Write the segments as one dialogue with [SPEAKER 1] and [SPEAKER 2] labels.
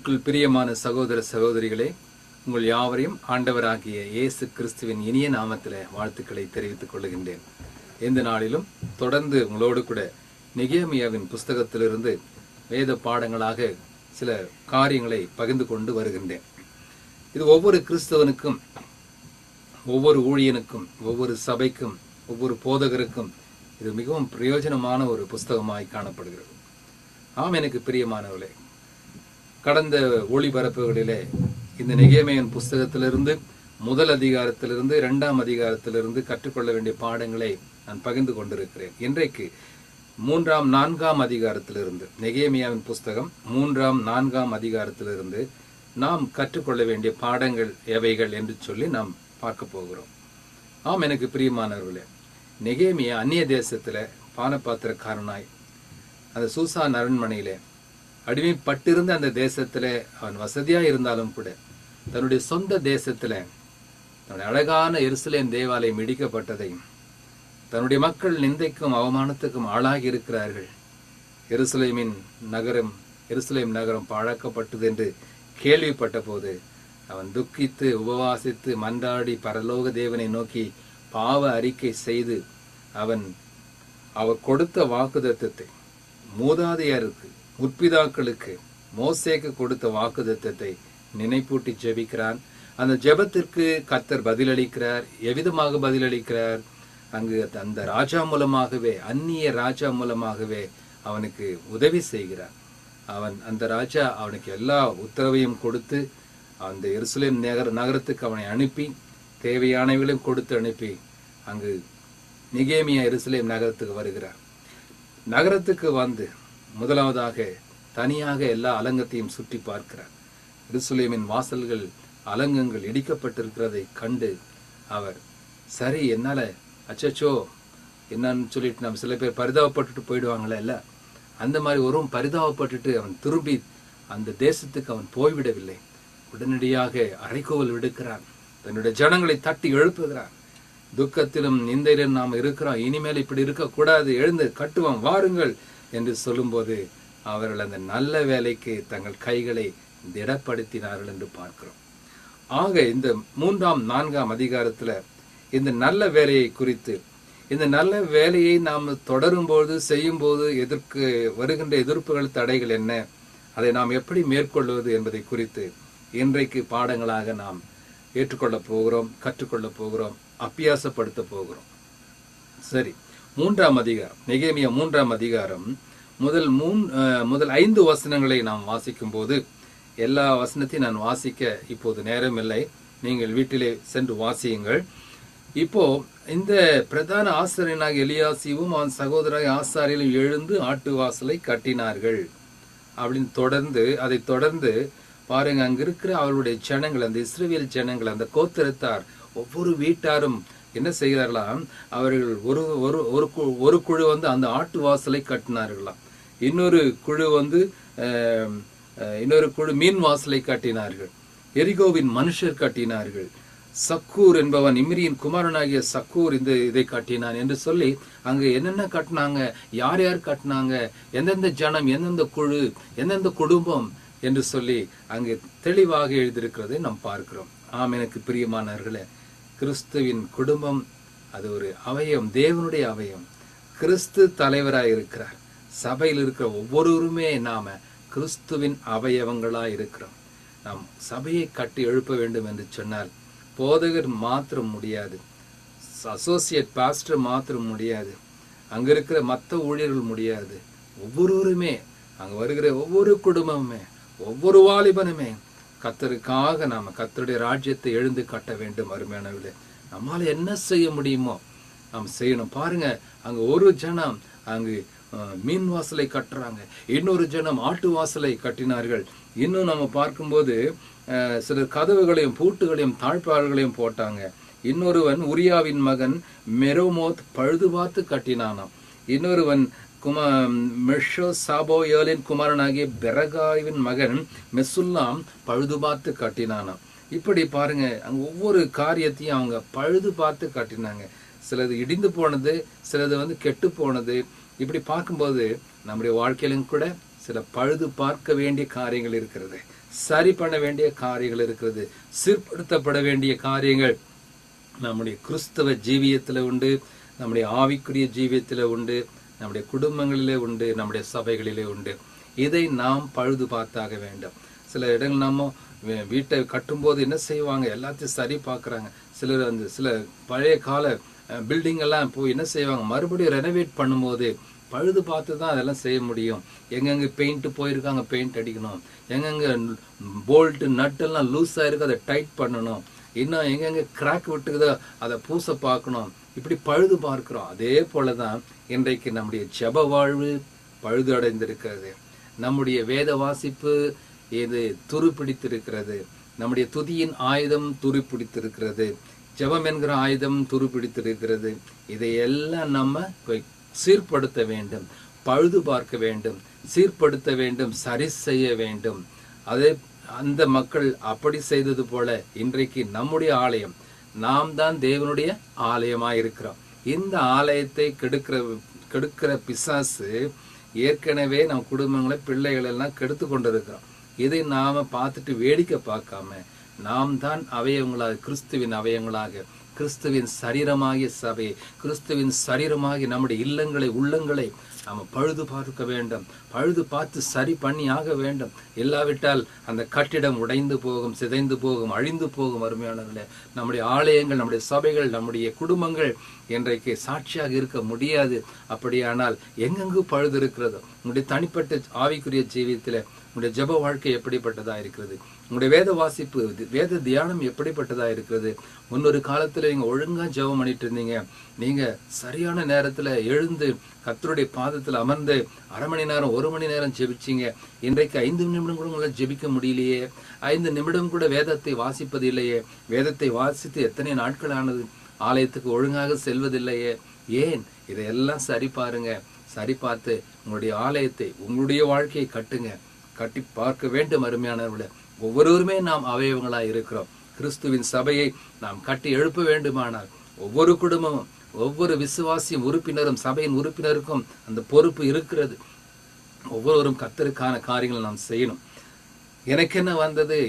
[SPEAKER 1] கிறிஸ்துவுக்குள் பிரியமான சகோதர சகோதரிகளே, உங்கள் யாவரையும் ஆண்டவராகிய இயேசு கிறிஸ்துவின் இனிய நாமத்திலே வாழ்த்துக்களை தெரிவித்துக் கொள்கின்றேன். இந்த நாளிலும் தொடர்ந்து உங்களோடு கூட நெகேமியாவின் புஸ்தகத்திலிருந்து வேத பாடங்களாக சில காரியங்களை பகிர்ந்து கொண்டு வருகின்றேன். இது ஒவ்வொரு கிறிஸ்தவனுக்கும், ஒவ்வொரு ஊழியனுக்கும், ஒவ்வொரு சபைக்கும், ஒவ்வொரு போதகருக்கும் இது மிகவும் பிரயோஜனமான ஒரு புஸ்தகமாய் காணப்படுகிறது. ஆம், எனக்கு பிரியமானவர்களே, கடந்த ஒளிபரப்புகளிலே இந்த நெகேமியாவின் புஸ்தகத்திலிருந்து முதல் அதிகாரத்திலிருந்து 2ஆம் அதிகாரத்திலிருந்து கற்றுக்கொள்ள வேண்டிய பாடங்களை நான் பகிர்ந்து கொண்டிருக்கிறேன். இன்றைக்கு 3ஆம் 4ஆம் அதிகாரத்திலிருந்து, நெகேமியாவின் புஸ்தகம் 3ஆம் 4ஆம் அதிகாரத்திலிருந்து நாம் கற்றுக்கொள்ள வேண்டிய பாடங்கள் எவைகள் என்று சொல்லி நாம் பார்க்க போகிறோம். ஆம், எனக்கு பிரியமானவர்களே, நெகேமியா அந்நிய தேசத்துல பானபாத்திரக்காரனாய் அந்த சூசான் அரண்மனையிலே அடிமைப்பட்டிருந்த அந்த தேசத்துல அவன் வசதியா இருந்தாலும் கூட தன்னுடைய சொந்த தேசத்துல தன்னுடைய அழகான எருசலேம் தேவாலயம் இடிக்கப்பட்டதையும், தன்னுடைய மக்கள் நிந்தைக்கும் அவமானத்துக்கும் ஆளாகி இருக்கிறார்கள், எருசலேம் நகரம் பாழாக்கப்பட்டது என்று கேள்விப்பட்ட போது அவன் துக்கித்து உபவாசித்து மன்றாடி பரலோக தேவனை நோக்கி பாவ அறிக்கை செய்து அவர் கொடுத்த வாக்குத்தத்தத்தை, மூதாதையருக்கு முற்பிதாக்களுக்கு மோசேக்கு கொடுத்த வாக்குத்தத்தத்தை நினைப்பூட்டி ஜெபிக்கிறான். அந்த ஜெபத்திற்கு கர்த்தர் பதிலளிக்கிறார். எவ்விதமாக பதிலளிக்கிறார்? அங்கு அந்த ராஜா மூலமாகவே, அந்நிய ராஜா மூலமாகவே அவனுக்கு உதவி செய்கிறார். அந்த ராஜா அவனுக்கு எல்லா உத்தரவையும் கொடுத்து அந்த எருசலேம் நகரத்துக்கு அவனை அனுப்பி தேவையானவைகளையும் கொடுத்து அனுப்பி அங்கு நெகேமியா எருசலேம் நகரத்துக்கு வருகிறார். நகரத்துக்கு வந்து முதலாவதாக தனியாக எல்லா அலங்கத்தையும் சுற்றி பார்க்கிறார். எருசலேமின் வாசல்கள், அலங்கங்கள் இடிக்கப்பட்டிருக்கிறதை கண்டு அவர், சரி, என்னால அச்சச்சோ என்னன்னு சொல்லிட்டு நம்ம சில பேர் பரிதாபப்பட்டுட்டு போயிடுவாங்களே, இல்ல, அந்த மாதிரி ஒரு பரிதாபப்பட்டுட்டு அவன் திரும்பி அந்த தேசத்துக்கு அவன் போய்விடவில்லை. உடனடியாக அறைகூவல் விடுக்கிறான். தன்னுடைய ஜனங்களை தட்டி எழுப்புகிறான். துக்கத்திலும் நிந்தையிலும் நாம் இருக்கிறோம், இனிமேல் இப்படி இருக்கக்கூடாது, எழுந்து கட்டுவோம், வாருங்கள் என்று சொல்லும்போது அவர்கள் அந்த நல்ல வேலைக்கு தங்கள் கைகளை திடப்படுத்தினார்கள் என்று பார்க்கிறோம். ஆக இந்த 3ஆம் 4ஆம் அதிகாரத்துல இந்த நல்ல வேலையை குறித்து, இந்த நல்ல வேலையை நாம் தொடரும்போது, செய்யும் போது வருகின்ற எதிர்ப்புகள், தடைகள் என்ன, அதை நாம் எப்படி மேற்கொள்வது என்பதை குறித்து இன்றைக்கு பாடங்களாக நாம் ஏற்றுக்கொள்ள போகிறோம், கற்றுக்கொள்ள போகிறோம், அபியாசப்படுத்த போகிறோம். சரி, 3ஆம் அதிகாரம், நெகேமியா 3ஆம் அதிகாரம் முதல் 5 வசனங்களை நாம் வாசிக்கும் போது, எல்லா வசனத்தையும் நான் வாசிக்க இப்போது நேரம் இல்லை, நீங்கள் வீட்டிலே சென்று வாசியுங்கள். இப்போ இந்த பிரதான ஆசாரியனாக எலியாசிவும் அவன் சகோதராக ஆசாரியலும் எழுந்து ஆட்டு வாசலை கட்டினார்கள் அப்படின்னு அதை தொடர்ந்து பாருங்க, அங்க இருக்கிற அவருடைய ஜனங்கள், அந்த இஸ்ரவேல் ஜனங்கள், அந்த கோத்திரத்தார் ஒவ்வொரு வீட்டாரும் என்ன செய்கிறார்களாம், அவர்கள் ஒரு குழு வந்து அந்த ஆட்டு வாசலை கட்டினார்களாம், இன்னொரு குழு மீன் வாசலை கட்டினார்கள், எரிகோவின் மனுஷர் கட்டினார்கள், சக்கூர் என்பவன் இம்ரியின் குமாரனாகிய சக்கூர் இதை கட்டினான் என்று சொல்லி அங்க என்னென்ன கட்டினாங்க, யார் யார் கட்டினாங்க, எந்தெந்த ஜனம், எந்தெந்த குழு, எந்தெந்த குடும்பம் என்று சொல்லி அங்கு தெளிவாக எழுதியிருக்கிறதை நாம் பார்க்கிறோம். ஆம், எனக்கு பிரியமானவர்களே, கிறிஸ்துவின் குடும்பம் அது ஒரு அவயம், தேவனுடைய அவயம். கிறிஸ்து தலைவராய் இருக்கிறார். சபையில் இருக்கிற ஒவ்வொருவருமே நாம கிறிஸ்துவின் அவயவங்களாய் இருக்கிறோம். நாம் சபையை கட்டி எழுப்ப வேண்டும் என்று சொன்னால் போதகர் மாத்திரம் முடியாது, அசோசியேட் பாஸ்டர் மாத்திரம் முடியாது, அங்க இருக்கிற மற்ற ஊழியர்கள் முடியாது. ஒவ்வொருவருமே, அங்க வருகிற ஒவ்வொரு குடும்பமுமே, ஒவ்வொரு வாலிபனுமே கர்த்தருக்காக நாம கர்த்தருடைய ராஜ்யத்தை எழுந்து கட்ட வேண்டும். அருமையானவர்களே, நம்மால என்ன செய்ய முடியுமோ நாம் செய்யணும். பாருங்க, அங்க ஒரு ஜனம் அங்கு மீன் வாசலை கட்டுறாங்க, இன்னொரு ஜனம் ஆட்டு வாசலை கட்டினார்கள். இன்னும் நம்ம பார்க்கும்போது சிலர் கதவுகளையும் பூட்டுகளையும் தாழ்பாள்களையும் போட்டாங்க. இன்னொருவன் உரியாவின் மகன் மெரோமோத் பழுது பார்த்து கட்டினானாம். இன்னொருவன் சாபோயலின் குமாரனாகிய பெரகாவின் மகன் மெசுல்லாம் பழுது பார்த்து கட்டினானாம். இப்படி பாருங்க, அங்க ஒவ்வொரு காரியத்தையும் அவங்க பழுது பார்த்து கட்டினாங்க. சிலது இடிந்து போனது, சிலது கெட்டு போனது. இப்படி பார்க்கும்போது நம்முடைய வாழ்க்கையிலும் கூட சில பழுது பார்க்க வேண்டிய காரியங்கள் இருக்கிறது. சரி பண்ண வேண்டிய காரியங்கள் இருக்கிறது, சீர்படுத்தப்பட வேண்டிய காரியங்கள் நம்முடைய கிறிஸ்தவ ஜீவியத்துல உண்டு, நம்முடைய ஆவிக்குரிய ஜீவியத்துல உண்டு, நம்முடைய குடும்பங்களிலே உண்டு, நம்முடைய சபைகளிலே உண்டு. இதை நாம் பழுது பார்த்தாக வேண்டும். சில இடங்கள் நம்ம வீட்டை கட்டும்போது என்ன செய்வாங்க, எல்லாத்தையும் சரி பார்க்குறாங்க. சிலர் சில பழைய கால பில்டிங் எல்லாம் போய் என்ன செய்வாங்க, மறுபடியும் ரெனோவேட் பண்ணும்போது பழுது பார்த்து தான் அதெல்லாம் செய்ய முடியும். எங்கெங்க பெயிண்ட் போயிருக்காங்க, பெயிண்ட் அடிக்கணும். எங்கெங்க போல்ட்டு நட்டெல்லாம் லூஸாக இருக்கு, அதை டைட் பண்ணணும். இன்னும் எங்கெங்க கிராக் விட்டுக்குதோ அதை பூச பார்க்கணும். இப்படி பழுது பார்க்கிறோம். அதே போலதான் இன்றைக்கு நம்முடைய ஜெப வாழ்வு பழுது அடைந்திருக்கிறது. நம்முடைய வேத வாசிப்பு இது துருப்பிடித்திருக்கிறது. நம்முடைய துதியின் ஆயுதம் துருப்பிடித்திருக்கிறது. ஜெபம் என்கிற ஆயுதம் துருப்பிடித்திருக்கிறது. இதையெல்லாம் நம்ம சீர்படுத்த வேண்டும், பழுது பார்க்க வேண்டும், சீர்படுத்த வேண்டும், சரி செய்ய வேண்டும். அதே அந்த மக்கள் அப்படி செய்தது போல இன்றைக்கு நம்முடைய ஆலயம், நாம் தான் தேவனுடைய ஆலயமாய் இருக்கிறோம். இந்த ஆலயத்தை கெடுக்கிற பிசாசு ஏற்கனவே நம் குடும்பங்களை, பிள்ளைகள் எல்லாம் கெடுத்து கொண்டிருக்கிறோம். இதை நாம பார்த்துட்டு வேடிக்கை பார்க்காம நாம் தான் அவயவங்களாக, கிறிஸ்துவின் அவயவங்களாக, கிறிஸ்துவின் சரீரமாகிய சபை, கிறிஸ்துவின் சரீரமாகிய நம்முடைய இல்லங்களை, உள்ளங்களை நாம பழுது பார்க்க வேண்டும். பழுது பார்த்து சரி பண்ணி ஆக வேண்டும். இல்லாவிட்டால் அந்த கட்டிடம் உடைந்து போகும், சிதைந்து போகும், அழிந்து போகும். அருமையானவர்களே, நம்முடைய ஆலயங்கள், நம்முடைய சபைகள், நம்முடைய குடும்பங்கள் இன்றைக்கு சாட்சியாக இருக்க முடியாது. அப்படியானால் எங்கெங்கு பழுது இருக்கிறதோ, உங்களுடைய தனிப்பட்ட ஆவிக்குரிய ஜீவியத்தில் உங்களுடைய ஜெப வாழ்க்கை எப்படிப்பட்டதா இருக்கிறது, உங்களுடைய வேத வாசிப்பு, வேத தியானம் எப்படிப்பட்டதா இருக்கிறது. முன்னொரு காலத்துல நீங்க ஒழுங்கா ஜெபம் பண்ணிட்டு இருந்தீங்க. நீங்க சரியான நேரத்துல எழுந்து கர்த்தருடைய பாதத்துல அமர்ந்து 1/2 மணி நேரம், 1 மணி நேரம் ஜெபிச்சீங்க. இன்றைக்கு 5 நிமிடம் கூட உங்களால் ஜெபிக்க முடியலையே. 5 நிமிடம் கூட வேதத்தை வாசிப்பது இல்லையே. வேதத்தை வாசித்து எத்தனை நாட்கள் ஆனது, ஆலயத்துக்கு ஒழுங்காக செல்வதில்லையே. ஏன்? இதையெல்லாம் சரி பாருங்க. சரி பார்த்து உங்களுடைய ஆலயத்தை, உங்களுடைய வாழ்க்கையை கட்டுங்க. கட்டி பார்க்க வேண்டும். அருமையானவர்களே, ஒவ்வொருவருமே நாம் அவயவங்களாய் இருக்கிறோம். கிறிஸ்துவின் சபையை நாம் கட்டி எழுப்ப வேண்டுமானால் ஒவ்வொரு குடும்பமும், ஒவ்வொரு விசுவாசியும், உறுப்பினரும், சபையின் உறுப்பினருக்கும் அந்த பொறுப்பு இருக்கிறது. ஒவ்வொருவரும் கர்த்தருக்கான காரியங்களை நாம் செய்யணும். எனக்கு என்ன வந்தது,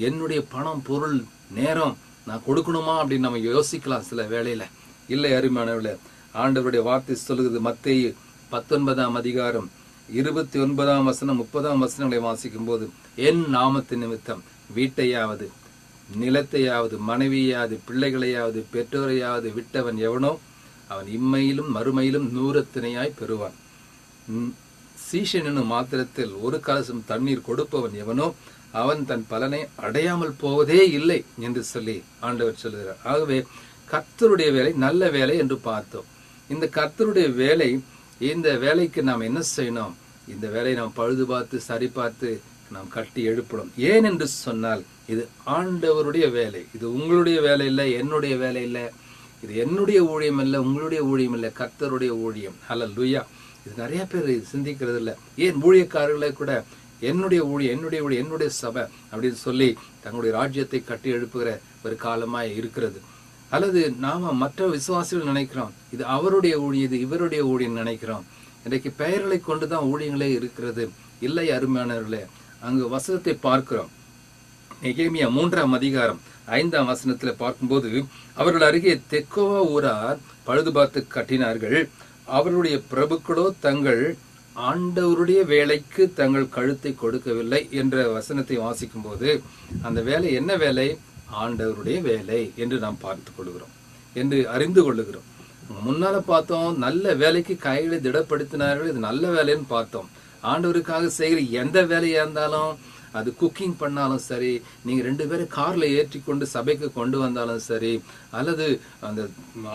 [SPEAKER 1] என்னுடைய பணம், பொருள், நேரம் நான் கொடுக்கணுமா அப்படின்னு நம்ம யோசிக்கலாம் சில வேளையில. இல்லை அருமையானவர்களே, ஆண்டவருடைய வார்த்தை சொல்லுகிறது. மத்தேயு 19ஆம் அதிகாரம் 29ஆம் வசனம் 30ஆம் வசனங்களை வாசிக்கும் போது, என் நாமத்தின் நிமித்தம் வீட்டையாவது, நிலத்தையாவது, மனைவியாவது, பிள்ளைகளையாவது, பெற்றோரையாவது விட்டவன் எவனோ அவன் இம்மையிலும் மறுமையிலும் 100 பெறுவான். சீஷன் என்னும் மாத்திரத்தில் ஒரு கலசம் தண்ணீர் கொடுப்பவன் எவனோ அவன் தன் பலனை அடையாமல் போவதே இல்லை என்று சொல்லி ஆண்டவர் சொல்லுகிறார். ஆகவே கர்த்தருடைய வேலை நல்ல வேலை என்று பார்த்தோம். இந்த கர்த்தருடைய வேலை, இந்த வேலைக்கு நாம் என்ன செய்யணும்? இந்த வேலையை நாம் பழுது பார்த்து சரி பார்த்து நாம் கட்டி எழுப்பணும். ஏன் என்று சொன்னால், இது ஆண்டவருடைய வேலை. இது உங்களுடைய வேலை இல்லை, என்னுடைய வேலை இல்லை. இது என்னுடைய ஊழியம் இல்லை, உங்களுடைய ஊழியம் இல்லை, கர்த்தருடைய ஊழியம். ஹல்லேலூயா. இது நிறைய பேர் சிந்திக்கிறது இல்லை. ஏன் ஊழியக்காரர்களை கூட என்னுடைய ஊழியம், என்னுடைய ஊழியம், என்னுடைய சபை அப்படின்னு சொல்லி தங்களுடைய ராஜ்யத்தை கட்டி எழுப்புகிற ஒரு காலமாய் இருக்கிறது. அல்லது நாம மற்ற விசுவாசிகள் நினைக்கிறோம், இது அவருடைய ஊழியம், இது இவருடைய ஊழியம் நினைக்கிறோம். இன்றைக்கு பெயர்களை கொண்டுதான் ஊழியங்களே இருக்கிறது. இல்லை அருமையானவர்களே, அங்கு வசனத்தை பார்க்கிறோம். நெகேமியா 3ஆம் அதிகாரம் 5ஆம் வசனத்துல பார்க்கும்போது, அவர்கள் அருகே தெக்கோவா ஊரார் பழுது பார்த்து கட்டினார்கள். அவர்களுடைய பிரபுக்களோ தங்கள் ஆண்டவருடைய வேலைக்கு தங்கள் கழுத்தை கொடுக்கவில்லை என்ற வசனத்தை வாசிக்கும் போது, அந்த வேலை என்ன வேலை? ஆண்டவருடைய வேலை என்று நாம் பார்த்துக் கொள்கிறோம், என்று அறிந்து கொள்ளுகிறோம். முன்னால பார்த்தோம், நல்ல வேலைக்கு கைகளை திடப்படுத்தினார்கள், இது நல்ல வேலைன்னு பார்த்தோம். ஆண்டவருக்காக செய்கிற எந்த வேலையா இருந்தாலும், அது குக்கிங் பண்ணாலும் சரி, நீங்க 2 பேரும் கார்ல ஏற்றி கொண்டு சபைக்கு கொண்டு வந்தாலும் சரி, அல்லது அந்த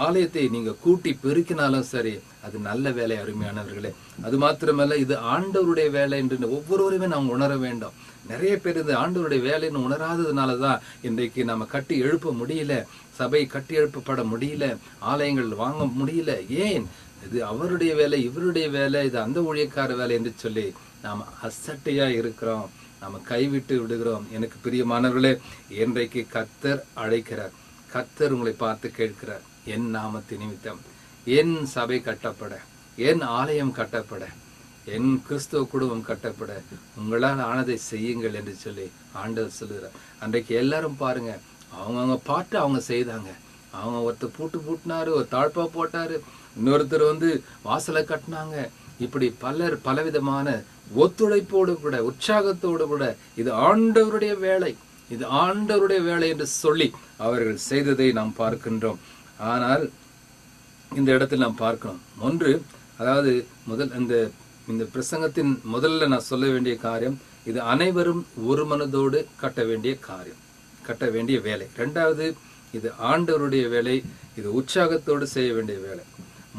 [SPEAKER 1] ஆலயத்தை நீங்க கூட்டி பெருக்கினாலும் சரி, அது நல்ல வேலை அருமையானவர்களே. அது மாத்திரமல்ல, இது ஆண்டவருடைய வேலை என்று ஒவ்வொருவருமே நாம் உணர வேண்டும். நிறைய பேர் இந்த ஆண்டவருடைய வேலைன்னு உணராததுனாலதான் இன்றைக்கு நம்ம கட்டி எழுப்ப முடியல, சபை கட்டி எழுப்பப்பட முடியல, ஆலயங்கள் வாங்க முடியல. ஏன்? இது அவருடைய வேலை, இவருடைய வேலை, இது அந்த ஊழியக்கார வேலை என்று சொல்லி நாம் அசட்டையா இருக்கிறோம், நாம கைவிட்டு விடுகிறோம். எனக்கு பிரியமானவர்களே, இன்றைக்கு கர்த்தர் அழைக்கிறார். கர்த்தர் உங்களை பார்த்து கேட்கிறார், என் நாமத்தின் நிமித்தம் என் சபை கட்டப்பட, என் ஆலயம் கட்டப்பட, என் கிறிஸ்துவ குடும்பம் கட்டப்பட உங்களால் ஆனதை செய்யுங்கள் என்று சொல்லி ஆண்டவர் சொல்லுகிறார். அன்றைக்கு எல்லாரும் பாருங்க, அவங்கவுங்க பாட்டு அவங்க செய்தாங்க. அவங்க ஒருத்தர் பூட்டு பூட்டினாரு, ஒரு தாழ்பா போட்டாரு, இன்னொருத்தர் வாசலை கட்டினாங்க. இப்படி பலர் பலவிதமான ஒத்துழைப்போடு கூட உற்சாகத்தோடு கூட இது ஆண்டவருடைய வேலை, இது ஆண்டவருடைய வேலை என்று சொல்லி அவர்கள் செய்ததை நாம் பார்க்கின்றோம். ஆனால் இந்த இடத்தில் நாம் பார்க்கணும் ஒன்று, அதாவது இந்த பிரசங்கத்தின் முதல்ல நான் சொல்ல வேண்டிய காரியம், இது அனைவரும் ஒரு மனதோடு கட்ட வேண்டிய காரியம், கட்ட வேண்டிய வேலை. இரண்டாவது, இது ஆண்டவருடைய வேலை, இது உற்சாகத்தோடு செய்ய வேண்டிய வேலை.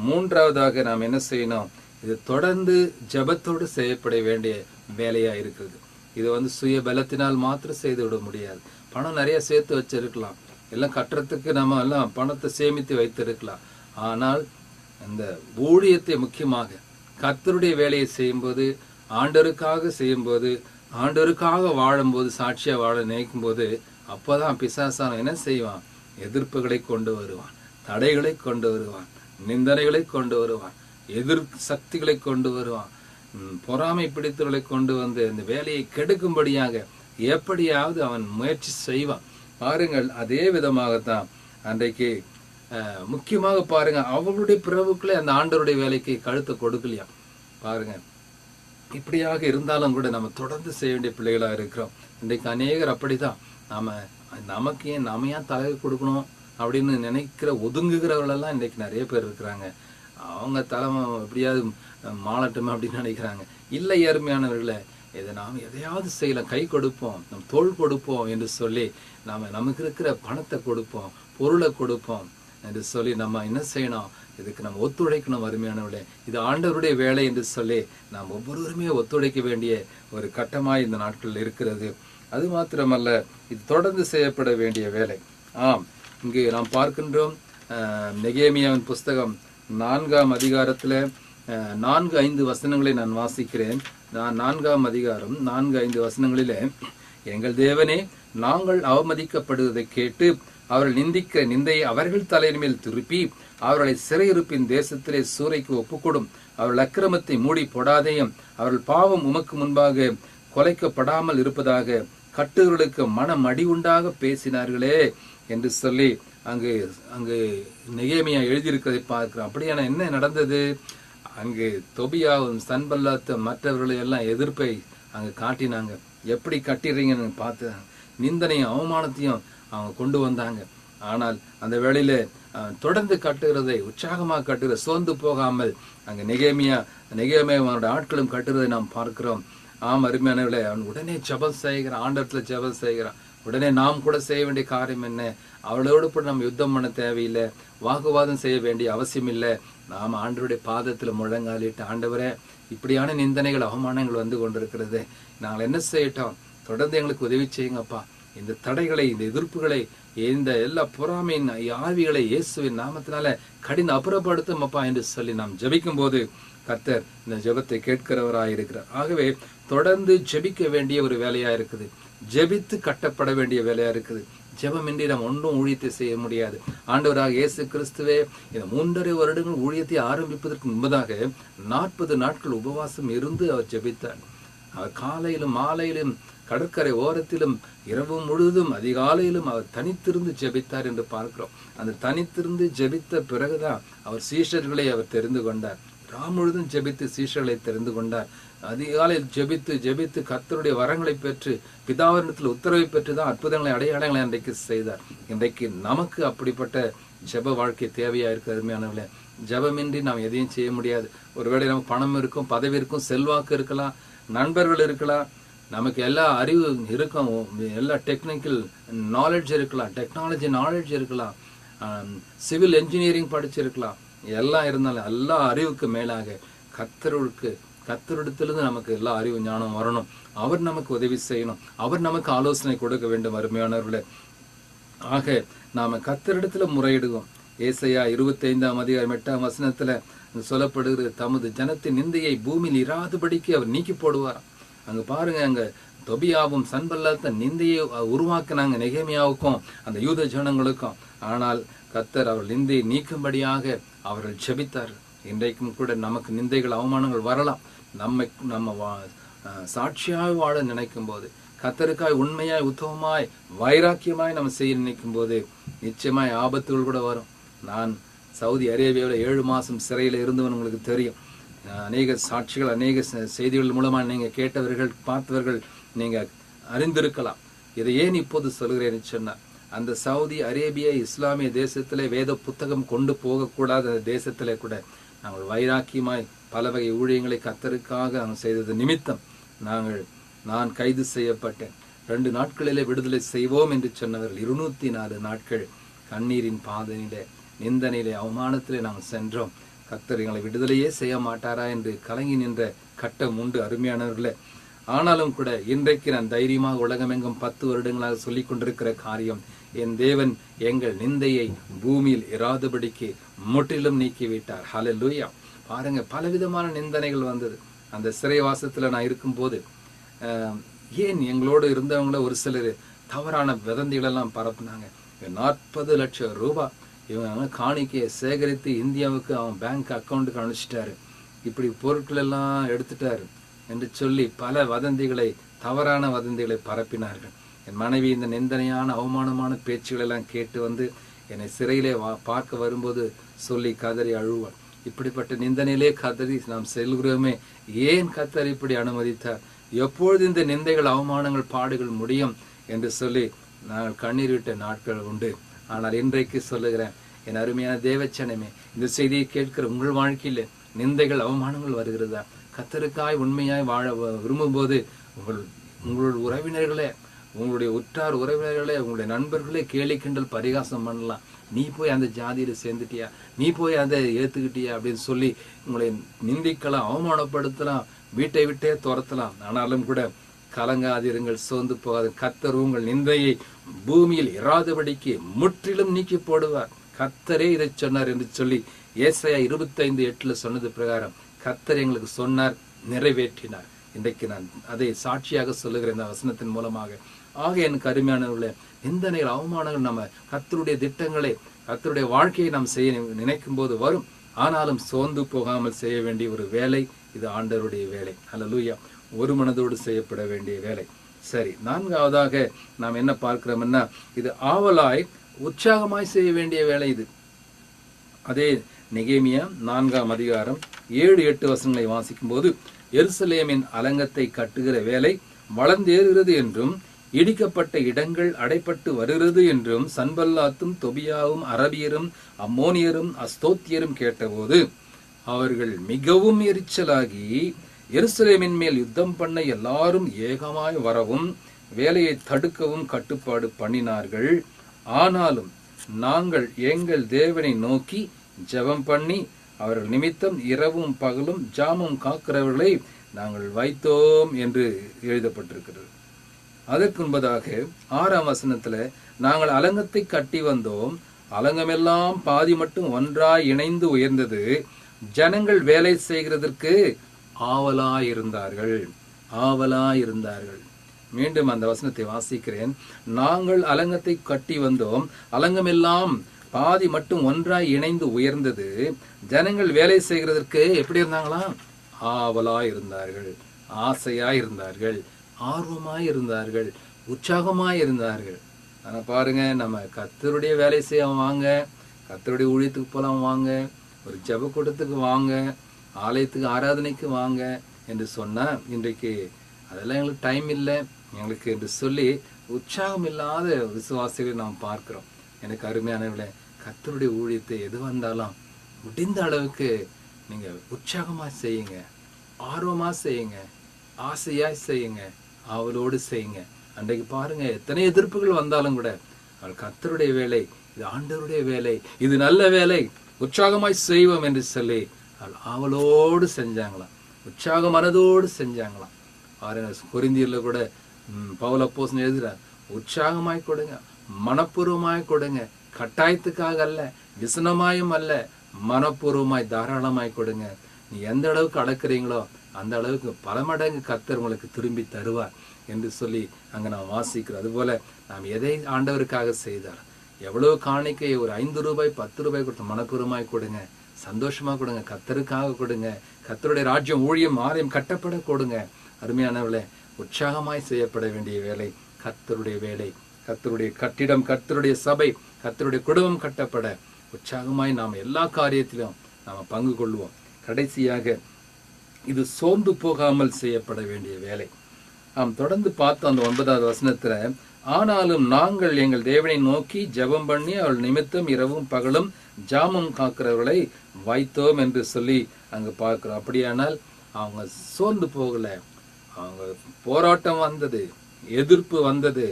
[SPEAKER 1] மூன்றாவதாக நாம் என்ன செய்யணும், இது தொடர்ந்து ஜபத்தோடு செய்யப்பட வேண்டிய வேலையா இருக்கிறது. இது சுய பலத்தினால் மாத்திரம் செய்து விட முடியாது. பணம் நிறைய சேர்த்து வச்சிருக்கலாம், எல்லாம் கட்டுறதுக்கு நம்ம எல்லாம் பணத்தை சேமித்து வைத்திருக்கலாம். ஆனால் இந்த ஊழியத்தை முக்கியமாக கர்த்தருடைய வேலையை செய்யும்போது, ஆண்டவருக்காக செய்யும்போது, ஆண்டவருக்காக வாழும்போது, சாட்சியா வாழ நினைக்கும் போது, அப்போதான் பிசாசான என்ன செய்வான், எதிர்ப்புகளை கொண்டு வருவான், தடைகளை கொண்டு வருவான், நிந்தனைகளை கொண்டு வருவான், எதிர் சக்திகளை கொண்டு வருவான், பொறாமை பிடித்தவர்களை கொண்டு வந்து இந்த வேலையை கெடுக்கும்படியாக எப்படியாவது அவன் முயற்சி செய்வான். பாருங்கள், அதே விதமாகத்தான் அன்றைக்கு முக்கியமாக பாருங்க, அவர்களுடைய பிறவுக்குள்ளே அந்த ஆண்டவருடைய வேலைக்கு கழுத்தை கொடுக்கலையா. பாருங்க, இப்படியாக இருந்தாலும் கூட நம்ம தொடர்ந்து செய்ய வேண்டிய பிள்ளைகளா இருக்கிறோம். இன்றைக்கு அநேகர் அப்படிதான், நமக்கு நாம ஏன் தலை கொடுக்கணும் அப்படின்னு நினைக்கிற ஒதுங்குகிறவர்களெல்லாம் இன்றைக்கு நிறைய பேர் இருக்கிறாங்க. அவங்க தலைமை எப்படியாவது மாளட்டுமே அப்படின்னு நினைக்கிறாங்க. இல்லை அருமையானவர்களே, இதை நாம் எதையாவது செய்யலாம், கை கொடுப்போம், நம் தோள் கொடுப்போம் என்று சொல்லி நமக்கு இருக்கிற பணத்தை கொடுப்போம், பொருளை கொடுப்போம் என்று சொல்லி நம்ம என்ன செய்யணும், இதுக்கு நம்ம ஒத்துழைக்கணும். அருமையானவர்களே, இது ஆண்டவருடைய வேலை என்று சொல்லி நாம் ஒவ்வொருவருமே ஒத்துழைக்க வேண்டிய ஒரு கட்டமாய் இந்த நாட்கள் இருக்கிறது. அது மாத்திரமல்ல, இது தொடர்ந்து செய்யப்பட வேண்டிய வேலை. இங்கு நாம் பார்க்கின்றோம், நெகேமியாவின் புஸ்தகம் 4ஆம் அதிகாரத்துல 4-5 வசனங்களை நான் வாசிக்கிறேன். 4ஆம் அதிகாரம் 4-5 வசனங்களிலே, எங்கள் தேவனே, நாங்கள் அவமதிக்கப்படுவதை கேட்டு அவர்கள் நிந்திக்க நிந்தையை அவர்கள் தலையின் மேல் திருப்பி அவர்களை சிறையிருப்பின் தேசத்திலே சூறைக்கு ஒப்புக்கொடும். அவர்கள் அக்கிரமத்தை மூடி போடாதேயும், அவர்கள் பாவம் உமக்கு முன்பாக கொலைக்கப்படாமல் இருப்பதாக கட்டுகளுக்கு மனம் அடி உண்டாக பேசினார்களே என்று சொல்லி அங்கு நெகேமியா எழுதியிருக்கிறதை பார்க்கிறோம். அப்படியான என்ன நடந்தது, அங்கு தொபியாவும் சன்பல்லாத்தும் மற்றவர்களை எல்லாம் எதிர்ப்பை அங்கு காட்டினாங்க. எப்படி கட்டிடுறீங்கன்னு பார்த்து நிந்தனையும் அவமானத்தையும் அவங்க கொண்டு வந்தாங்க. ஆனால் அந்த வேளையில தொடர்ந்து கட்டுகிறதை, உற்சாகமாக கட்டுகிற, சோர்ந்து போகாமல் அங்க நெகேமியாவோட ஆட்களும் கட்டுறதை நாம் பார்க்கிறோம். அருமையானவர்களே, அவன் உடனே ஜெபம் செய்கிறான், ஆண்டவத்துல ஜெபம் செய்கிறான். உடனே நாம் கூட செய்ய வேண்டிய காரியம் என்ன, அவளோடு கூட நம்ம யுத்தம் பண்ண தேவையில்லை, வாக்குவாதம் செய்ய வேண்டிய அவசியம் இல்லை. நாம் ஆண்டவருடைய பாதத்துல முழங்காலிட்டு, ஆண்டவரே, இப்படியான நிந்தனைகள் அவமானங்கள் வந்து கொண்டிருக்கிறது, நாங்கள் என்ன செய்யட்டோம், தொடர்ந்து எங்களுக்கு உதவி செய்யுங்கப்பா, இந்த தடைகளை, இந்த எதிர்ப்புகளை, இந்த எல்லா பொறாமையின் ஆவிகளை இயேசுவின் நாமத்தினால கடின அப்புறப்படுத்தும் அப்பா என்று சொல்லி நாம் ஜெபிக்கும் போது கர்த்தர் இந்த ஜெபத்தை கேட்கிறவராயிருக்கிறார். ஆகவே தொடர்ந்து ஜெபிக்க வேண்டிய ஒரு வேலையா இருக்குது, ஜெபித்து கட்டப்பட வேண்டிய வேலையா இருக்குது. ஜெபமின்றி நாம் ஒன்றும் ஊழியத்தை செய்ய முடியாது. ஆண்டவராக இயேசு கிறிஸ்துவே இந்த 3.5 வருடங்கள் ஊழியத்தை ஆரம்பிப்பதற்கு முன்பதாக 40 நாட்கள் உபவாசம் இருந்து அவர் ஜெபித்தார். அவர் காலையிலும் மாலையிலும் கடற்கரை ஓரத்திலும் இரவு முழுதும் அதிகாலையிலும் அவர் தனித்திருந்து ஜெபித்தார் என்று பார்க்கிறோம். அந்த தனித்திருந்து ஜெபித்த பிறகுதான் அவர் சீஷர்களை அவர் தெரிந்து கொண்டார். முழுதும் ஜெபித்து சீஷர்களை தெரிந்து கொண்டார். அதிகாலையில் ஜெபித்து கர்த்தருடைய வரங்களை பெற்று பிதாவிடத்தில் உத்தரவை பெற்றுதான் அற்புதங்களை, அடையாளங்களை அன்றைக்கு செய்தார். இன்றைக்கு நமக்கு அப்படிப்பட்ட ஜெப வாழ்க்கை தேவையா இருக்கு. அருமையானவர்களே, ஜெபமின்றி நாம் எதையும் செய்ய முடியாது. ஒருவேளை நமக்கு பணம் இருக்கும், பதவி இருக்கும், செல்வாக்கு இருக்கலாம், நண்பர்கள் இருக்கலாம், நமக்கு எல்லா அறிவு இருக்கும், எல்லா டெக்னிக்கல் நாலேஜ் இருக்கலாம், டெக்னாலஜி நாலேஜ் இருக்கலாம், சிவில் என்ஜினியரிங் படிச்சிருக்கலாம், எல்லாம் இருந்தாலும் எல்லா அறிவுக்கு மேலாக கர்த்தரிடத்திலிருந்து நமக்கு எல்லா அறிவு ஞானம் வரணும். அவர் நமக்கு உதவி செய்யணும், அவர் நமக்கு ஆலோசனை கொடுக்க வேண்டும். அருமையானவர்களே, ஆக நாம கர்த்தரிடத்துல முறையிடுவோம். ஏசாயா 25ஆம் அதிகாரம் 8ஆம் வசனத்துல சொல்லப்படுகிறது, தமது ஜனத்தின் நிந்தையை பூமியில் இராதபடிக்கு அவர் நீக்கி போடுவார். அங்க பாருங்க, அங்க தொபியாவும் சன்பல்லாத்த நிந்தையை உருவாக்கினாங்க நெகேமியாவுக்கும் அந்த யூத ஜனங்களுக்கும். ஆனால் கர்த்தர் அவர் நிந்தையை நீக்கும்படியாக அவர்கள் ஜெபித்தார். இன்றைக்கும் கூட நமக்கு நிந்தைகள், அவமானங்கள் வரலாம். நம்ம சாட்சியாக வாழ நினைக்கும் போது, கர்த்தருக்காய் உண்மையாய் உத்தமமாய் வைராக்கியமாய் நம்ம செய்ய நினைக்கும் போது நிச்சயமாய் ஆபத்துகள் கூட வரும். நான் சவுதி அரேபியாவில் 7 மாதம் சிறையில் இருந்தவன் உங்களுக்கு தெரியும். அநேக சாட்சிகள், அநேக செய்திகள் மூலமாக நீங்கள் கேட்டவர்கள், பார்த்தவர்கள் நீங்கள் அறிந்திருக்கலாம். இதை ஏன் இப்போது சொல்கிறேன்னு சொன்னால், அந்த சவுதி அரேபியா இஸ்லாமிய தேசத்திலே வேத புத்தகம் கொண்டு போகக்கூடாத அந்த தேசத்திலே கூட நாங்கள் வைராக்கியமாய் பல வகை ஊழியங்களை கர்த்தருக்காக நாங்கள் செய்தது நிமித்தம் நான் கைது செய்யப்பட்டேன். 2 நாட்களிலே விடுதலை செய்வோம் என்று சொன்னவர்கள் 204 நாட்கள் கண்ணீரின் பாதையிலே, நிந்தனையிலே, அவமானத்திலே நாங்கள் சென்றோம். கர்த்தர் எங்களை விடுதலையே செய்ய மாட்டாரா என்று கலங்கி நின்ற கட்டம் உண்டு, அருமையானவர்களே. ஆனாலும் கூட இன்றைக்கு நான் தைரியமாக உலகமெங்கும் 10 வருடங்களாக சொல்லிக் கொண்டிருக்கிற காரியம், என் தேவன் எங்கள் நிந்தையை பூமியில் இராதபடிக்கு முற்றிலும் நீக்கிவிட்டார். ஹல்லேலூயா. பாருங்க, பலவிதமான நிந்தனைகள் வந்தது. அந்த சிறைவாசத்துல நான் இருக்கும்போது ஏன் எங்களோடு இருந்தவங்கள ஒரு சிலர் தவறான வதந்திகளெல்லாம் பரப்புனாங்க. 40 லட்சம் ரூபாய் இவங்க காணிக்கையை சேகரித்து இந்தியாவுக்கு அவன் பேங்க் அக்கௌண்ட்டுக்கு அனுப்பிச்சிட்டாரு, இப்படி பொருட்கள் எல்லாம் எடுத்துட்டாரு என்று சொல்லி பல வதந்திகளை, தவறான வதந்திகளை பரப்பினார்கள். என் மனைவி இந்த நிந்தனையான அவமானமான பேச்சுகள் எல்லாம் கேட்டு வந்து என்னை சிறையிலே பார்க்க வரும்போது சொல்லி கதறி அழுவாள். இப்படிப்பட்ட நிந்தனையிலே கதறி நாம் செல்கிறோமே, ஏன் கர்த்தர் இப்படி அனுமதித்தார்? எப்பொழுது இந்த நிந்தைகள், அவமானங்கள், பாடுகள் முடியும் என்று சொல்லி நாங்கள் கண்ணீர் விட்ட நாட்கள் உண்டு. ஆனால் இன்றைக்கு சொல்லுகிறேன், என் அருமையான தேவச்சனமே, இந்த செய்தியை கேட்கிற உங்கள் வாழ்க்கையில் நிந்தைகள், அவமானங்கள் வருகிறதா? கர்த்தருக்காய் உண்மையாய் வாழ விரும்பும் போது உங்களுடைய உறவினர்களே, உங்களுடைய உற்றார் உறவினர்களே, உங்களுடைய நண்பர்களே கேலி கிண்டல் பரிகாசம் பண்ணலாம். நீ போய் அந்த ஜாதியில சேர்ந்துட்டியா, நீ போய் அதை ஏத்துக்கிட்டியா அப்படின்னு சொல்லி உங்களை நிந்திக்கலாம், அவமானப்படுத்தலாம், வீட்டை விட்டே துரத்தலாம். ஆனாலும் கூட கலங்காதிருங்கள், சோர்ந்து போகாது. கர்த்தர் உங்கள் நிந்தையை பூமியில் இராதபடிக்கு முற்றிலும் நீக்கி போடுவார். கர்த்தரே இதை சொன்னார் என்று சொல்லி ஏசாயா 25:8 சொன்னது பிரகாரம் கர்த்தர் எங்களுக்கு சொன்னார், நிறைவேற்றினார். இன்றைக்கு நான் அதை சாட்சியாக சொல்லுகிறேன் இந்த வசனத்தின் மூலமாக. ஆக எனக்கு அருமையானவர்களே, நிந்தனைகள், அவமானங்கள் நம்ம கர்த்தருடைய திட்டங்களை, கர்த்தருடைய வாழ்க்கையை நாம் செய்ய நினைக்கும் போது வரும். ஆனாலும் சோர்ந்து போகாமல் செய்ய வேண்டிய ஒரு வேலை இது, ஆண்டவருடைய வேலை. ஹல்லேலூயா. ஒரு மனதோடு செய்யப்பட வேண்டிய வேலை. சரி, 4ஆவதாக நாம் என்ன பார்க்கிறோம்னா, இது ஆவலாய் உற்சாகமாய் செய்ய வேண்டிய வேலை இது. அதே நெகேமியா 4ஆம் அதிகாரம் 7-8 வசனங்களை வாசிக்கும் போது, எருசலேமின் அலங்கத்தை கட்டுகிற வேலை வளர்ந்தேறுகிறது என்றும் இடிக்கப்பட்ட இடங்கள் அடைப்பட்டு வருகிறது என்றும் சன்பல்லாத்தும் தொபியாவும் அரபியரும் அம்மோனியரும் அஸ்தோத்தியரும் கேட்டபோது அவர்கள் மிகவும் எரிச்சலாகி எருசலேமின் மேல் யுத்தம் பண்ண எல்லாரும் ஏகமாய் வரவும் வேலையை தடுக்கவும் கட்டுப்பாடு பண்ணினார்கள். ஆனாலும் நாங்கள் எங்கள் தேவனை நோக்கி ஜெபம் பண்ணி அவர்கள் நிமித்தம் இரவும் பகலும் ஜாமம் காக்கிறவர்களை நாங்கள் வைத்தோம் என்று எழுதப்பட்டிருக்கிறது. அதற்கு முன்பதாக 6ஆம் வசனத்துல, நாங்கள் அலங்கத்தை கட்டி வந்தோம், அலங்கமெல்லாம் பாதி மட்டும் ஒன்றாய் இணைந்து உயர்ந்தது, ஜனங்கள் வேலை செய்கிறதற்கு ஆவலாயிருந்தார்கள். மீண்டும் அந்த வசனத்தை வாசிக்கிறேன். நாங்கள் அலங்கத்தை கட்டி வந்தோம், அலங்கமெல்லாம் பாதி மட்டும் ஒன்றாய் இணைந்து உயர்ந்தது, ஜனங்கள் வேலை செய்கிறதற்கு எப்படி இருந்தாங்களாம்? ஆவலாயிருந்தார்கள், ஆசையாயிருந்தார்கள், ஆர்வமாயிருந்தார்கள், உற்சாகமாயிருந்தார்கள். ஆனா பாருங்க, நம்ம கர்த்தருடைய வேலை செய்ய வாங்க, கர்த்தருடைய ஊழியத்துக்கு போலாம் வாங்க, ஒரு ஜெப கூட்டத்துக்கு வாங்க, ஆலயத்துக்கு ஆராதனைக்கு வாங்க என்று சொன்னா, இன்றைக்கு அதெல்லாம் எங்களுக்கு டைம் இல்லை எங்களுக்கு என்று சொல்லி உற்சாகம் இல்லாத விசுவாசிகளை நாம் பார்க்கிறோம். எனக்கு அருமையானவர்களே, கர்த்தருடைய ஊழியத்தை எது வந்தாலும் முடிந்த அளவுக்கு நீங்க உற்சாகமா செய்யுங்க, ஆர்வமா செய்யுங்க, ஆசையாய் செய்யுங்க, அவளோடு செய்யுங்க. அன்றைக்கு பாருங்க, எத்தனை எதிர்ப்புகள் வந்தாலும் கூட கர்த்தருடைய வேலை, இது ஆண்டவருடைய வேலை, இது நல்ல வேலை, உற்சாகமாய் செய்வோம் என்று சொல்லி அவளோடு செஞ்சாங்களாம், உற்சாக மனதோடு செஞ்சாங்களாம். கொரிந்தியர்ல கூட பவுல் அப்போஸ்தலன் எழுதுறார், உற்சாகமாய் கொடுங்க, மனப்பூர்வமாய் கொடுங்க, கட்டாயத்துக்காக அல்ல, விசனமாயும் அல்ல, மனப்பூர்வமாய் தாராளமாய் கொடுங்க. நீ எந்த அளவுக்கு அடக்குறீங்களோ அந்த அளவுக்கு பல மடங்கு கர்த்தர் உங்களுக்கு திரும்பி தருவார் என்று சொல்லி அங்க நாம் வாசிக்கிறோம். அதுபோல நாம் எதை ஆண்டவருக்காக செய்தார், எவ்வளவு காணிக்கை, ஒரு 5 ரூபாய் 10 ரூபாய் கொடுத்து மனப்பூர்வமாய் கொடுங்க, சந்தோஷமா கொடுங்க, கர்த்தருக்காக கொடுங்க. கர்த்தருடைய ராஜ்யம் ஊழியம் ஆலயம் கட்டப்பட கொடுங்க. அருமையானவர்களே, உற்சாகமாய் செய்யப்பட வேண்டிய வேலை கர்த்தருடைய வேலை. கர்த்தருடைய கட்டிடம், கர்த்தருடைய சபை, கர்த்தருடைய குடும்பம் கட்டப்பட உற்சாகமாய் நாம் எல்லா காரியத்திலும் நாம் பங்கு கொள்வோம். கடைசியாக இது சோர்ந்து போகாமல் செய்யப்பட வேண்டிய வேலை. நாம் தொடர்ந்து பார்த்தோம் அந்த 9வது வசனத்துல, ஆனாலும் நாங்கள் எங்கள் தேவனை நோக்கி ஜெபம் பண்ணி அவள் நிமித்தம் இரவும் பகலும் ஜாமம் காக்கிறவர்களை வைத்தோம் என்று சொல்லி அங்க பார்க்கிறோம். அப்படியானால் அவங்க சோர்ந்து போகல. அவங்க போராட்டம் வந்தது, எதிர்ப்பு வந்தது,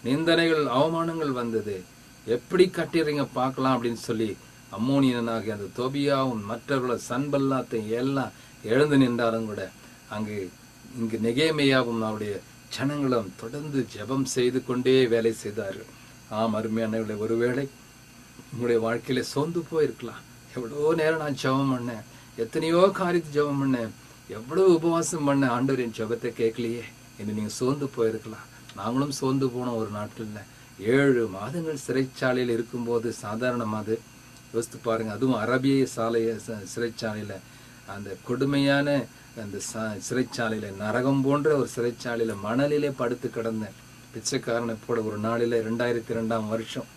[SPEAKER 1] நிந்தனைகள் அவமானங்கள் வந்தது. எப்படி கட்டிடுறீங்க பார்க்கலாம் அப்படின்னு சொல்லி அம்மோனியனாகிய அந்த தோபியாவும் மற்றவர்கள சன்பல்லாத்தை எல்லாம் எழுந்து நின்றாலும் கூட இங்கு நெகேமியாவும் அவருடைய ஜனங்களும் தொடர்ந்து ஜெபம் செய்து கொண்டே வேலை செய்தார்கள். அருமையானவர்களே, ஒருவேளை உங்களுடைய வாழ்க்கையில சோர்ந்து போயிருக்கலாம். எவ்வளோ நேரம் நான் ஜெபம் பண்ணேன், எத்தனையோ காரியத்தை ஜெபம் பண்ணேன், எவ்வளவு உபவாசம் பண்ண, ஆண்டவர் என் ஜெபத்தை கேட்கலையே என்று நீங்க சோர்ந்து போயிருக்கலாம். நாங்களும் சோர்ந்து போனோம். ஒரு நாட்டில் 7 மாதங்கள் சிறைச்சாலையில் இருக்கும்போது சாதாரணமாது யோசித்து பாருங்க. அதுவும் அரபிய சிறைச்சாலையில, அந்த கொடுமையான அந்த சிறைச்சாலையில, நரகம் போன்ற ஒரு சிறைச்சாலையில மணலிலே படுத்து கிடந்தேன் பிச்சைக்காரனை போட ஒரு நாளில 2002ஆம் வருஷம்.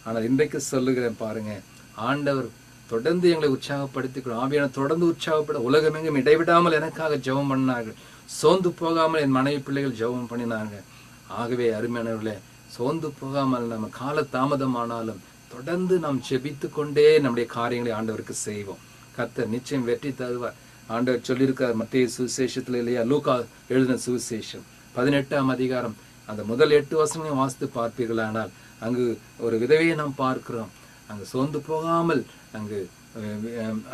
[SPEAKER 1] ஆனால் இன்றைக்கு சொல்லுகிறேன் பாருங்க, ஆண்டவர் தொடர்ந்து எங்களை உற்சாகப்படுத்திக்கிறோம். ஆவியான தொடர்ந்து உற்சாகப்பட உலகமெங்கும் இடைவிடாமல் எனக்காக ஜெபம் பண்ணார்கள். சோர்ந்து போகாமல் என் மனைவி பிள்ளைகள் ஜெபம் பண்ணினாங்க. ஆகவே அருமையானவர்களே, சோர்ந்து போகாமல் நம்ம கால தாமதமானாலும் தொடர்ந்து நாம் ஜெபித்து கொண்டே நம்முடைய காரியங்களை ஆண்டவருக்கு செய்வோம். கர்த்தர் நிச்சயம் வெற்றி தருவார். ஆண்டவர் சொல்லியிருக்கார் மத்தேயு சுவிசேஷத்துல இல்லையா, லூக்கா எழுதின சுவிசேஷம் 18ஆம் அதிகாரம் அந்த முதல் 8 வசனங்களையும் வாசித்து பார்ப்பீர்களானால் அங்கு ஒரு விதவையை நாம் பார்க்கிறோம். அங்கு சோர்ந்து போகாமல் அங்கு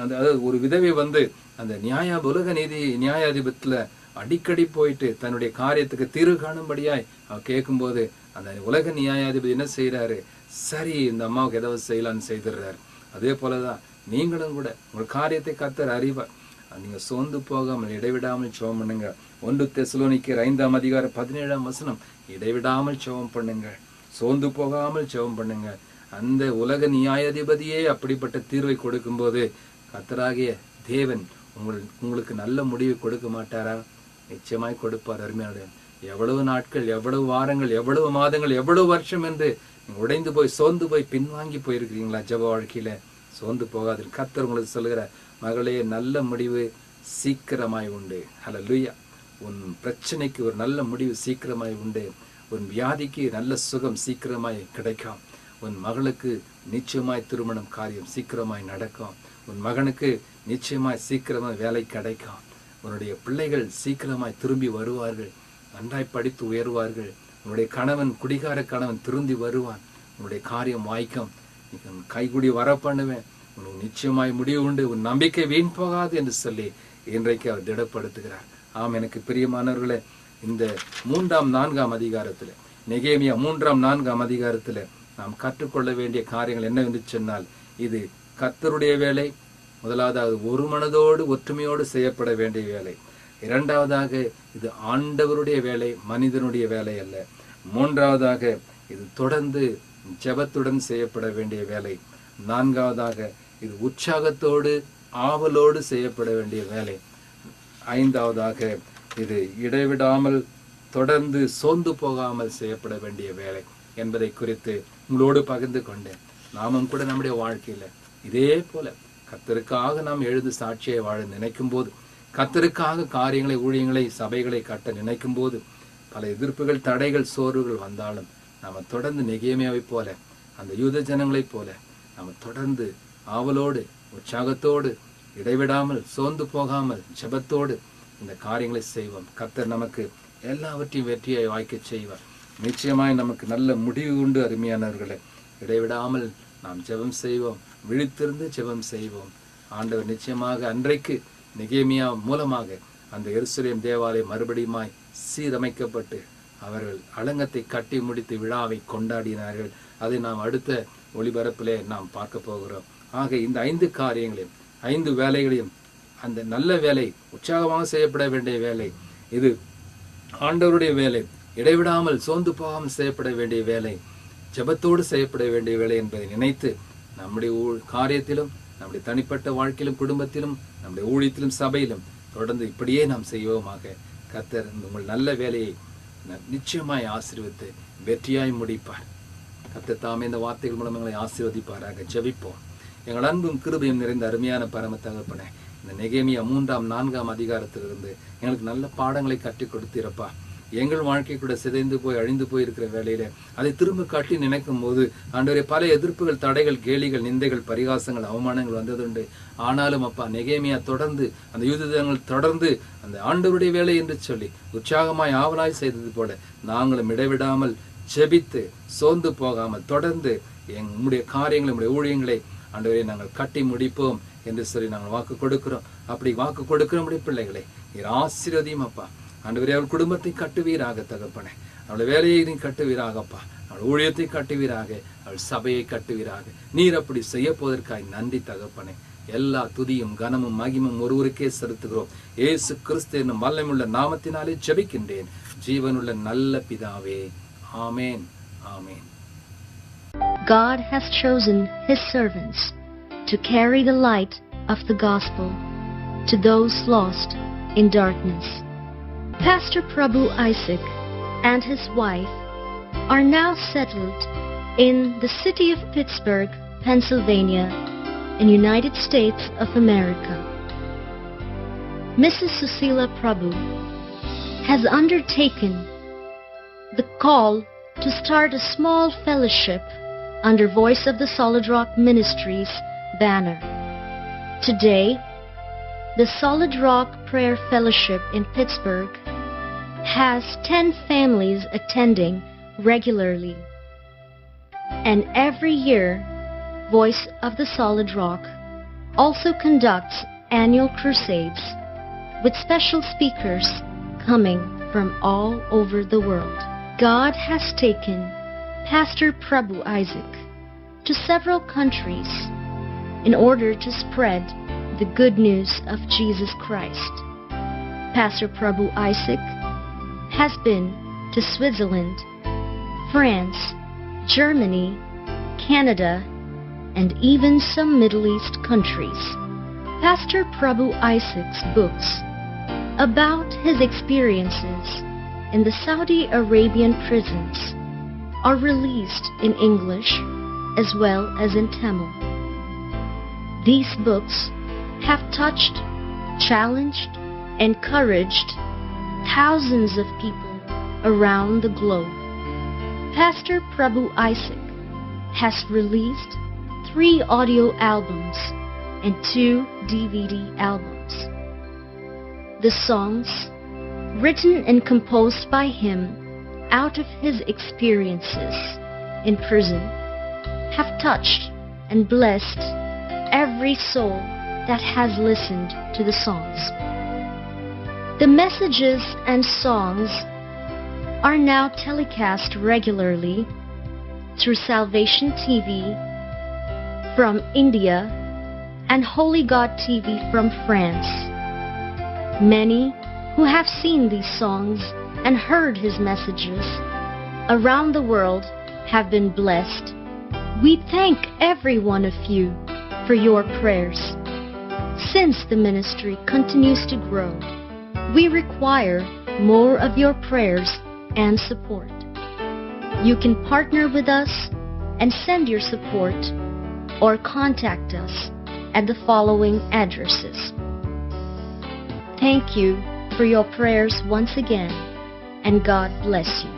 [SPEAKER 1] அதாவது ஒரு விதவை அந்த உலக நீதி நியாயாதிபத்துல அடிக்கடி போயிட்டு தன்னுடைய காரியத்துக்கு தீர்வு காணும்படியாய் அவ கேட்கும்போது அந்த உலக நியாயாதிபதி என்ன செய்யறாரு, சரி இந்த அம்மாவுக்கு ஏதாவது செய்யலான்னு செய்திடுறாரு. அதே போலதான் நீங்களும் கூட உங்கள் காரியத்தை கர்த்தர் அறிவார். நீங்க சோர்ந்து போகாமல் இடைவிடாமல் ஜெபம் பண்ணுங்க. 1 தெசலோனிக்கேயர் 5ஆம் அதிகாரம் 17ஆம் வசனம், இடைவிடாமல் ஜெபம் பண்ணுங்க, சோர்ந்து போகாமல் ஜெபம் பண்ணுங்க. அந்த உலக நியாயாதிபதியே அப்படிப்பட்ட தீர்வை கொடுக்கும் போது கர்த்தராகிய தேவன் உங்களுக்கு நல்ல முடிவு கொடுக்க மாட்டாரா? நிச்சயமாய் கொடுப்பார். அருமையான எவ்வளவு நாட்கள், எவ்வளவு வாரங்கள், எவ்வளவு மாதங்கள், எவ்வளவு வருஷம் என்று நீங்க உடைந்து போய் சோர்ந்து போய் பின்வாங்கி போயிருக்கிறீங்களா? ஜெப வாழ்க்கையில சோர்ந்து போகாது. கர்த்தர் உங்களுக்கு சொல்லுகிற, மகளே, நல்ல முடிவு சீக்கிரமாய் உண்டு. ஹல்லேலூயா. உன் பிரச்சனைக்கு ஒரு நல்ல முடிவு சீக்கிரமாய் உண்டு. உன் வியாதிக்கு நல்ல சுகம் சீக்கிரமாய் கிடைக்கும். உன் மகளுக்கு நிச்சயமாய் திருமணம் காரியம் சீக்கிரமாய் நடக்கும். உன் மகனுக்கு நிச்சயமாய் சீக்கிரமாய் வேலை கிடைக்கும். உன்னுடைய பிள்ளைகள் சீக்கிரமாய் திரும்பி வருவார்கள், நன்றாய் படித்து உயர்வார்கள். உன்னுடைய கணவன், குடிகார கணவன் திரும்பி வருவான். உன்னுடைய காரியம் வாய்க்கும். கைகுடி வர பண்ணுவேன், உனக்கு நிச்சயமாய் முடிவு உண்டு, உன் நம்பிக்கை வீண் போகாது என்று சொல்லி இன்றைக்கு அவர் திடப்படுத்துகிறார். எனக்கு பிரியமானவர்களே, இந்த 3ஆம் 4ஆம் அதிகாரத்துல, நெகேமியா 3ஆம் 4ஆம் அதிகாரத்துல நாம் கற்றுக்கொள்ள வேண்டிய காரியங்கள் என்னவென்று சொன்னால், இது கர்த்தருடைய வேலை. முதலாவதாக ஒரு மனதோடு ஒற்றுமையோடு செய்யப்பட வேண்டிய வேலை. இரண்டாவதாக இது ஆண்டவருடைய வேலை, மனிதனுடைய வேலை அல்ல. மூன்றாவதாக இது தொடர்ந்து ஜெபத்துடன் செய்யப்பட வேண்டிய வேலை. நான்காவதாக இது உற்சாகத்தோடு ஆவலோடு செய்யப்பட வேண்டிய வேலை. ஐந்தாவதாக இது இடைவிடாமல் தொடர்ந்து சோர்ந்து போகாமல் செய்யப்பட வேண்டிய வேலை என்பதை குறித்து உங்களோடு பகிர்ந்து கொண்டேன். நாமும் கூட நம்முடைய வாழ்க்கையில இதே போல கர்த்தருக்காக நாம் எழுது சாட்சியை வாழ நினைக்கும் போது, கர்த்தருக்காக காரியங்களை, ஊழியங்களை, சபைகளை கட்ட நினைக்கும் போது, பல எதிர்ப்புகள், தடைகள், சோர்வுகள் வந்தாலும் நாம தொடர்ந்து நெகேமியாவை போல, அந்த யூத ஜனங்களைப் போல நாம தொடர்ந்து ஆவலோடு, உற்சாகத்தோடு, இடைவிடாமல், சோர்ந்து போகாமல், ஜெபத்தோடு இந்த காரியங்களை செய்வோம். கர்த்தர் நமக்கு எல்லாவற்றையும் வெற்றியாய் வாய்க்க செய்வார். நிச்சயமாய் நமக்கு நல்ல முடிவு உண்டு. அருமையானவர்களே, இடைவிடாமல் நாம் ஜெபம் செய்வோம், விழித்திருந்து ஜெபம் செய்வோம். ஆண்டவர் நிச்சயமாக அன்றைக்கு நெகேமியா மூலமாக அந்த எருசலேம் தேவாலயம் மறுபடியுமாய் சீரமைக்கப்பட்டு அவர்கள் அலங்கத்தை கட்டி முடித்து விழாவை கொண்டாடினார்கள். அதை நாம் அடுத்த ஒளிபரப்பிலே நாம் பார்க்க போகிறோம். ஆக இந்த 5 காரியங்களையும், 5 வேலைகளையும், அந்த நல்ல வேலை, உற்சாகமாக செய்யப்பட வேண்டிய வேலை, இது ஆண்டவருடைய வேலை, இடைவிடாமல் சோர்ந்து போகாமல் செய்யப்பட வேண்டிய வேலை, ஜெபத்தோடு செய்யப்பட வேண்டிய வேலை என்பதை நினைத்து நம்முடைய காரியத்திலும் நம்முடைய தனிப்பட்ட வாழ்க்கையிலும் குடும்பத்திலும் நம்முடைய ஊழியத்திலும் சபையிலும் தொடர்ந்து இப்படியே நாம் செய்வோமாக. கர்த்தர் உங்கள் நல்ல வேலையை நிச்சயமாய் ஆசீர்வதித்து வெற்றியாய் முடிப்பார். கர்த்தர் தாமே இந்த வார்த்தைகள் மூலம் எங்களை ஆசீர்வதிப்பாராக. ஜெபிப்போம். எங்கள் அன்பும் கிருபையும் நிறைந்த அருமையான பரம தகப்பனே, இந்த நெகேமியா 3-4 அதிகாரத்திலிருந்து எங்களுக்கு நல்ல பாடங்களை கற்றுக் கொடுத்திருப்பா. எங்கள் வாழ்க்கை கூட சிதைந்து போய் அழிந்து போயிருக்கிற வேளையில அதை திரும்ப காட்டி நினைக்கும் போது ஆண்டவரே, பல எதிர்ப்புகள், தடைகள், கேலிகள், நிந்தைகள், பரிகாசங்கள், அவமானங்கள் வந்ததுண்டு. ஆனாலும் அப்பா, நெகேமியா தொடர்ந்து அந்த யூதர்கள் தொடர்ந்து அந்த ஆண்டவருடைய வேலை என்று சொல்லி உற்சாகமாய் ஆவலாய் செய்தது போல நாங்களும் இடைவிடாமல் ஜெபித்து சோர்ந்து போகாமல் தொடர்ந்து உம்முடைய காரியங்களை, உம்முடைய ஊழியங்களை ஆண்டவரே நாங்கள் கட்டி முடிப்போம் என்று சொல்லி நாங்கள் வாக்கு கொடுக்கிறோம். அப்படி வாக்கு கொடுக்கிற நம்முடைய பிள்ளைகளை நீர் ஆசீர்வதியும் அப்பா. ஆண்டவரே, அவள் குடும்பத்தை கட்டுவீராக தகப்பனே. அவள் வேலையை நீ கட்டுவீராகப்பா. அவள் ஊழியத்தை கட்டுவீராக, அவள் சபையை கட்டுவீராக. நீர் அப்படி செய்ய போவதற்காய் நன்றி தகப்பனே. எல்லா துதியும் கனமும் மகிமும் ஒருவருக்கே செலுத்துகிறோம். இயேசு கிறிஸ்து என்னும் வல்லமையுள்ள நாமத்தினாலே ஜெபிக்கின்றேன் ஜீவனுள்ள நல்ல பிதாவே. ஆமேன், ஆமேன்.
[SPEAKER 2] God has chosen His servants to carry the light of the gospel to those lost in darkness. Pastor Prabhu Isaac and his wife are now settled in the city of Pittsburgh, Pennsylvania, in United States of America. Mrs. Susila Prabhu has undertaken the call to start a small fellowship under Voice of the Solid Rock Ministries banner. Today, the Solid Rock Prayer Fellowship in Pittsburgh has 10 families attending regularly. And every year, Voice of the Solid Rock also conducts annual crusades with special speakers coming from all over the world. God has taken Pastor Prabhu Isaac to several countries in order to spread the good news of Jesus Christ. Pastor Prabhu Isaac has been to Switzerland, France, Germany, Canada, and even some Middle East countries. Pastor Prabhu Isaac's books about his experiences in the Saudi Arabian prisons are released in English as well as in Tamil. These books have touched, challenged, encouraged thousands of people around the globe. Pastor Prabhu Isaac has released 3 audio albums and 2 DVD albums. The songs, written and composed by him out of his experiences in prison, have touched and blessed every soul that has listened to the songs. The messages and songs are now telecast regularly through Salvation TV from India and Holy God TV from France. Many who have seen these songs and heard his messages around the world have been blessed. We thank every one of you for your prayers. Since the ministry continues to grow, we require more of your prayers and support. You can partner with us and send your support or contact us at the following addresses. Thank you for your prayers once again, and God bless you.